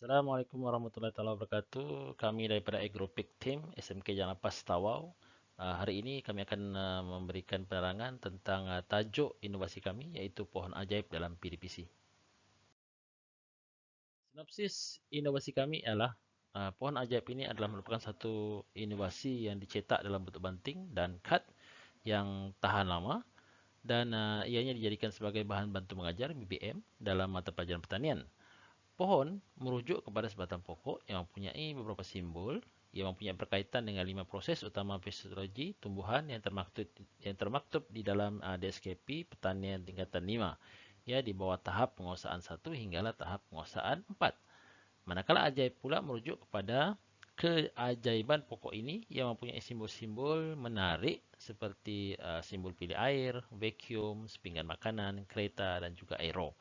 Assalamualaikum warahmatullahi wabarakatuh. Kami daripada Agropik Team SMK Jalan Lepas Tawau. Hari ini kami akan memberikan penerangan tentang tajuk inovasi kami iaitu pohon ajaib dalam PDPC. Sinopsis inovasi kami ialah pohon ajaib ini adalah merupakan satu inovasi yang dicetak dalam bentuk banting dan kad yang tahan lama dan ianya dijadikan sebagai bahan bantu mengajar BBM dalam mata pelajaran pertanian. Pohon merujuk kepada sebatang pokok yang mempunyai beberapa simbol yang mempunyai berkaitan dengan 5 proses utama fisiologi tumbuhan yang termaktub di dalam DSKP pertanian tingkatan 5, ya, di bawah tahap penguasaan 1 hinggalah tahap penguasaan 4. Manakala ajaib pula merujuk kepada keajaiban pokok ini yang mempunyai simbol-simbol menarik seperti simbol pilih air, vacuum, sepinggan makanan, kereta dan juga aero.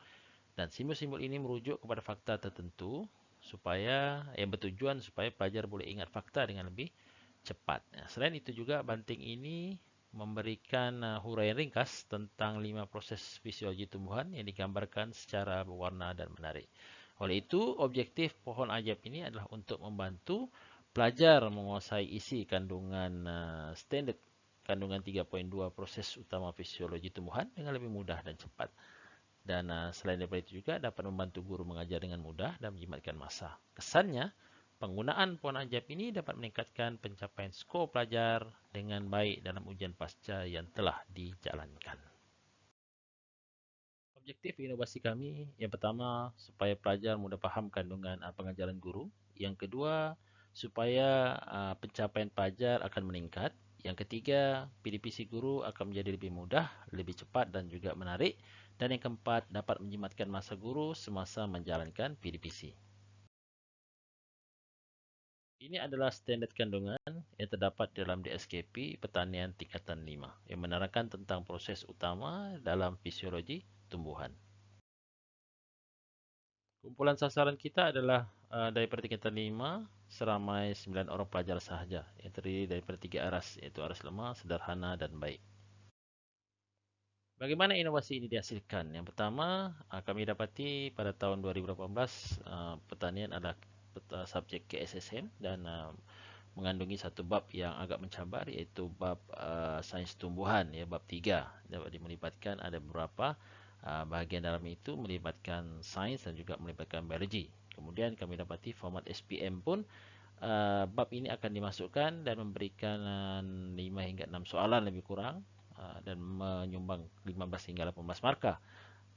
Dan simbol-simbol ini merujuk kepada fakta tertentu supaya yang bertujuan supaya pelajar boleh ingat fakta dengan lebih cepat. Selain itu juga banting ini memberikan huraian ringkas tentang 5 proses fisiologi tumbuhan yang digambarkan secara berwarna dan menarik. Oleh itu, objektif pohon ajaib ini adalah untuk membantu pelajar menguasai isi kandungan standard kandungan 3.2 proses utama fisiologi tumbuhan dengan lebih mudah dan cepat. Dan selain daripada itu juga dapat membantu guru mengajar dengan mudah dan menjimatkan masa. Kesannya, penggunaan pohon ajaib ini dapat meningkatkan pencapaian skor pelajar dengan baik dalam ujian pasca yang telah dijalankan. Objektif inovasi kami, yang pertama, supaya pelajar mudah faham kandungan pengajaran guru. Yang kedua, supaya pencapaian pelajar akan meningkat. Yang ketiga, PDPC guru akan menjadi lebih mudah, lebih cepat dan juga menarik. Dan yang keempat, dapat menjimatkan masa guru semasa menjalankan PDPC. Ini adalah standard kandungan yang terdapat dalam DSKP Pertanian Tingkatan 5 yang menerangkan tentang proses utama dalam fisiologi tumbuhan. Kumpulan sasaran kita adalah daripada tingkatan 5 seramai 9 orang pelajar sahaja yang terdiri daripada 3 aras, iaitu aras lemah, sederhana dan baik. Bagaimana inovasi ini dihasilkan? Yang pertama, kami dapati pada tahun 2018 pertanian adalah subjek KSSM dan mengandungi satu bab yang agak mencabar iaitu bab sains tumbuhan, ya, bab 3. Dapat melibatkan ada beberapa bahagian dalam itu melibatkan sains dan juga melibatkan biologi. Kemudian kami dapati format SPM pun bab ini akan dimasukkan dan memberikan 5 hingga 6 soalan lebih kurang dan menyumbang 15 hingga 18 markah.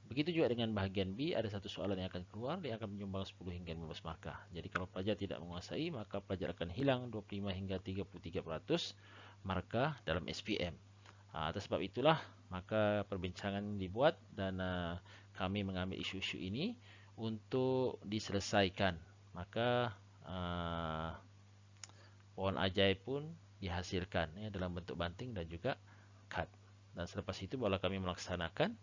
Begitu juga dengan bahagian B, ada satu soalan yang akan keluar yang akan menyumbang 10 hingga 15 markah. Jadi kalau pelajar tidak menguasai, maka pelajar akan hilang 25 hingga 33% markah dalam SPM. Atas sebab itulah, maka perbincangan dibuat dan kami mengambil isu-isu ini untuk diselesaikan. Maka pohon ajaib pun dihasilkan, ya, dalam bentuk banting dan juga kad. Dan selepas itu barulah kami melaksanakan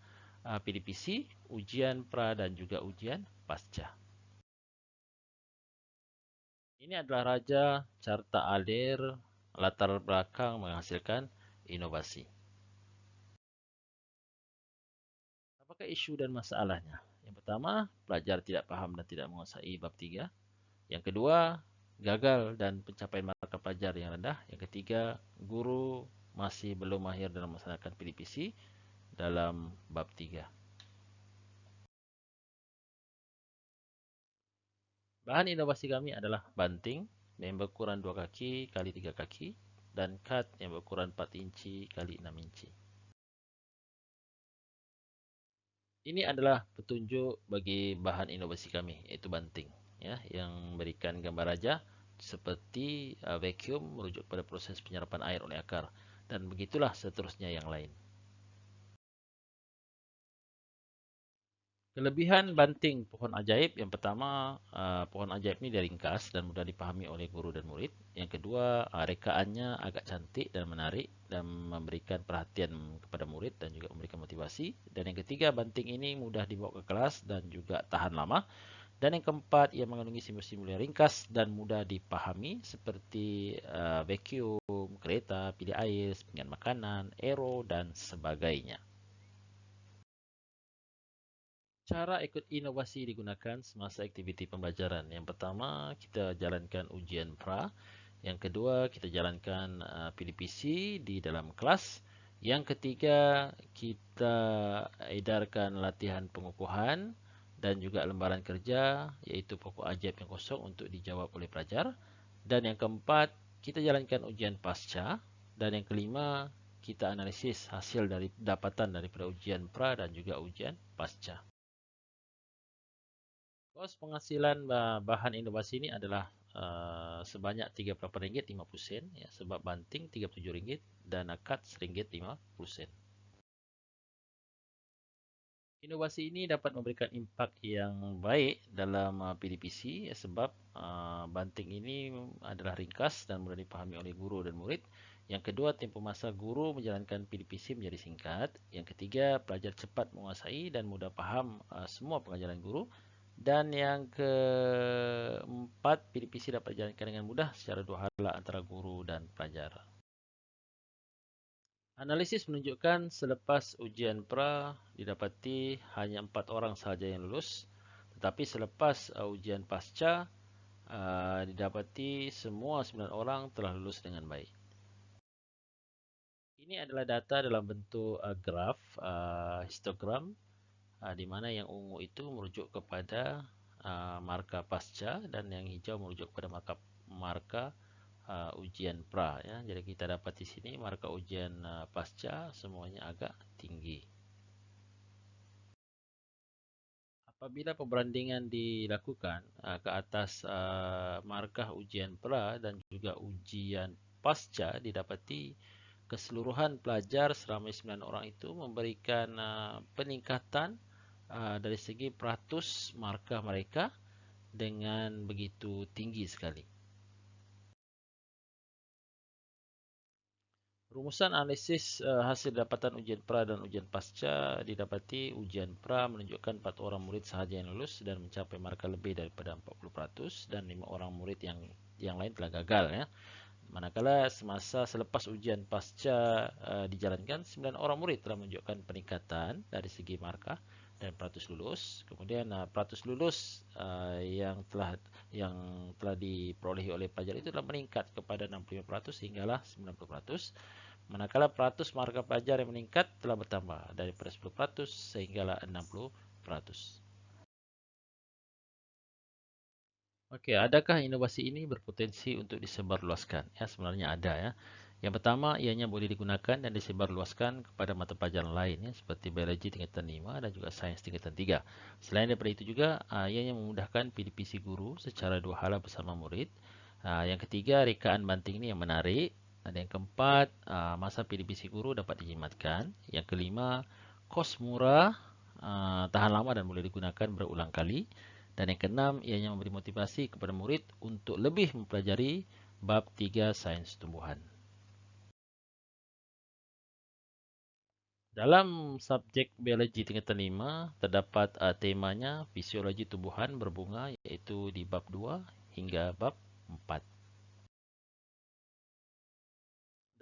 PDPC, ujian pra dan juga ujian pasca. Ini adalah raja carta alir latar belakang menghasilkan inovasi. Apakah isu dan masalahnya? Yang pertama, pelajar tidak paham dan tidak menguasai bab 3. Yang kedua, gagal dan pencapaian markah pelajar yang rendah. Yang ketiga, guru masih belum mahir dalam melaksanakan PDPC dalam bab 3. Bahan inovasi kami adalah banting yang berukuran 2 kaki kali 3 kaki dan kad yang berukuran 4 inci kali 6 inci. Ini adalah petunjuk bagi bahan inovasi kami, iaitu banting, ya, yang memberikan gambar raja seperti vacuum merujuk pada proses penyerapan air oleh akar, dan begitulah seterusnya yang lain. Kelebihan banting pohon ajaib, yang pertama, pohon ajaib ini ringkas dan mudah dipahami oleh guru dan murid. Yang kedua, rekaannya agak cantik dan menarik dan memberikan perhatian kepada murid dan juga memberikan motivasi. Dan yang ketiga, banting ini mudah dibawa ke kelas dan juga tahan lama. Dan yang keempat, ia mengandungi simbol-simbol yang ringkas dan mudah dipahami seperti vacuum, kereta, pilih air, sepinggan makanan, aero dan sebagainya. Cara ikut inovasi digunakan semasa aktiviti pembelajaran. Yang pertama, kita jalankan ujian pra. Yang kedua, kita jalankan PDPC di dalam kelas. Yang ketiga, kita edarkan latihan pengukuhan dan juga lembaran kerja, iaitu pokok ajaib yang kosong untuk dijawab oleh pelajar. Dan yang keempat, kita jalankan ujian pasca. Dan yang kelima, kita analisis hasil dari dapatan daripada ujian pra dan juga ujian pasca. Kos penghasilan bahan inovasi ini adalah sebanyak RM38.50 ya, sebab banting RM37 dan akad RM1.50. Inovasi ini dapat memberikan impak yang baik dalam PDPC ya, sebab banting ini adalah ringkas dan mudah dipahami oleh guru dan murid. Yang kedua, tempoh masa guru menjalankan PDPC menjadi singkat. Yang ketiga, pelajar cepat menguasai dan mudah paham semua pengajaran guru. Dan yang keempat, PDPC dapat dijalankan dengan mudah secara dua hala antara guru dan pelajar. Analisis menunjukkan selepas ujian pra didapati hanya 4 orang sahaja yang lulus, tetapi selepas ujian pasca didapati semua 9 orang telah lulus dengan baik. Ini adalah data dalam bentuk graf histogram, di mana yang ungu itu merujuk kepada markah pasca dan yang hijau merujuk kepada markah ujian pra ya. Jadi kita dapat di sini markah ujian pasca semuanya agak tinggi. Apabila pembandingan dilakukan ke atas markah ujian pra dan juga ujian pasca, didapati keseluruhan pelajar seramai 9 orang itu memberikan peningkatan dari segi peratus markah mereka dengan begitu tinggi sekali. Rumusan analisis hasil dapatan ujian pra dan ujian pasca didapati ujian pra menunjukkan 4 orang murid sahaja yang lulus dan mencapai markah lebih daripada 40% dan 5 orang murid yang lain telah gagal ya. Manakala semasa selepas ujian pasca dijalankan, 9 orang murid telah menunjukkan peningkatan dari segi markah dan peratus lulus. Kemudian peratus lulus yang telah diperolehi oleh pelajar itu telah meningkat kepada 65% hinggalah 90%. Manakala peratus markah pelajar yang meningkat telah bertambah daripada 10% sehinggalah 60%. Okey, adakah inovasi ini berpotensi untuk disebarluaskan? Ya, sebenarnya ada ya. Yang pertama, ianya boleh digunakan dan disebarluaskan kepada mata pelajaran lain ya, seperti biologi tingkatan 5 dan juga sains tingkatan 3. Selain daripada itu juga, ianya memudahkan PDPC guru secara dua hala bersama murid. Yang ketiga, rekaan banting ini yang menarik. Dan yang keempat, masa PDPC guru dapat dijimatkan. Yang kelima, kos murah, tahan lama dan boleh digunakan berulang kali. Dan yang keenam, ianya memberi motivasi kepada murid untuk lebih mempelajari bab 3 sains tumbuhan. Dalam subjek biologi tingkatan 5, terdapat temanya fisiologi tumbuhan berbunga iaitu di bab 2 hingga bab 4.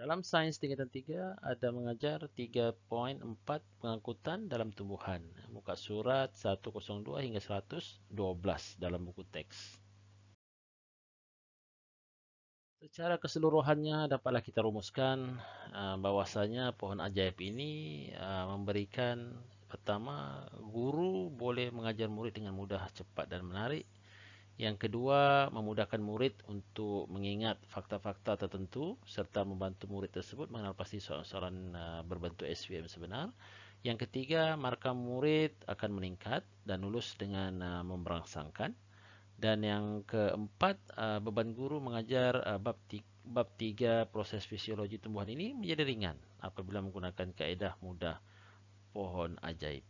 Dalam sains tingkatan 3 ada mengajar 3.4 pengangkutan dalam tumbuhan. Muka surat 102 hingga 112 dalam buku teks. Secara keseluruhannya dapatlah kita rumuskan bahwasanya pohon ajaib ini memberikan pertama, guru boleh mengajar murid dengan mudah, cepat dan menarik. Yang kedua, memudahkan murid untuk mengingat fakta-fakta tertentu serta membantu murid tersebut mengenal pasti soalan-soalan berbentuk SVM sebenar. Yang ketiga, markah murid akan meningkat dan lulus dengan memberangsangkan. Dan yang keempat, beban guru mengajar bab 3 proses fisiologi tumbuhan ini menjadi ringan apabila menggunakan kaedah mudah pohon ajaib.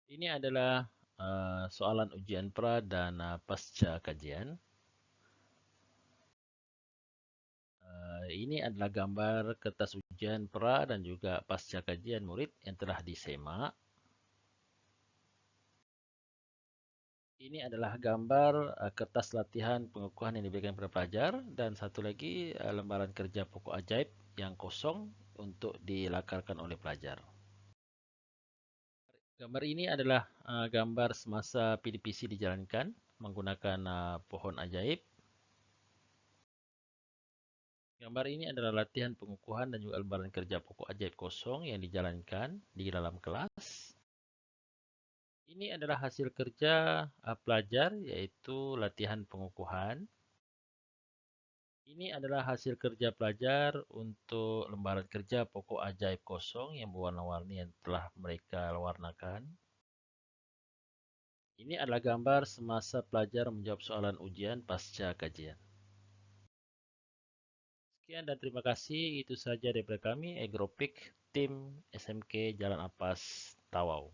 Ini adalah soalan ujian pra dan pasca kajian. Ini adalah gambar kertas ujian pra dan juga pasca kajian murid yang telah disemak. Ini adalah gambar kertas latihan pengukuhan yang diberikan kepada pelajar dan satu lagi lembaran kerja pokok ajaib yang kosong untuk dilakarkan oleh pelajar. Gambar ini adalah gambar semasa PDPC dijalankan menggunakan pohon ajaib. Gambar ini adalah latihan pengukuhan dan juga lembaran kerja pokok ajaib kosong yang dijalankan di dalam kelas. Ini adalah hasil kerja pelajar, yaitu latihan pengukuhan. Ini adalah hasil kerja pelajar untuk lembaran kerja pokok ajaib kosong yang berwarna-warni yang telah mereka warnakan. Ini adalah gambar semasa pelajar menjawab soalan ujian pasca kajian. Sekian dan terima kasih. Itu saja daripada kami, Egropik, tim SMK Jalan Ampas, Tawau.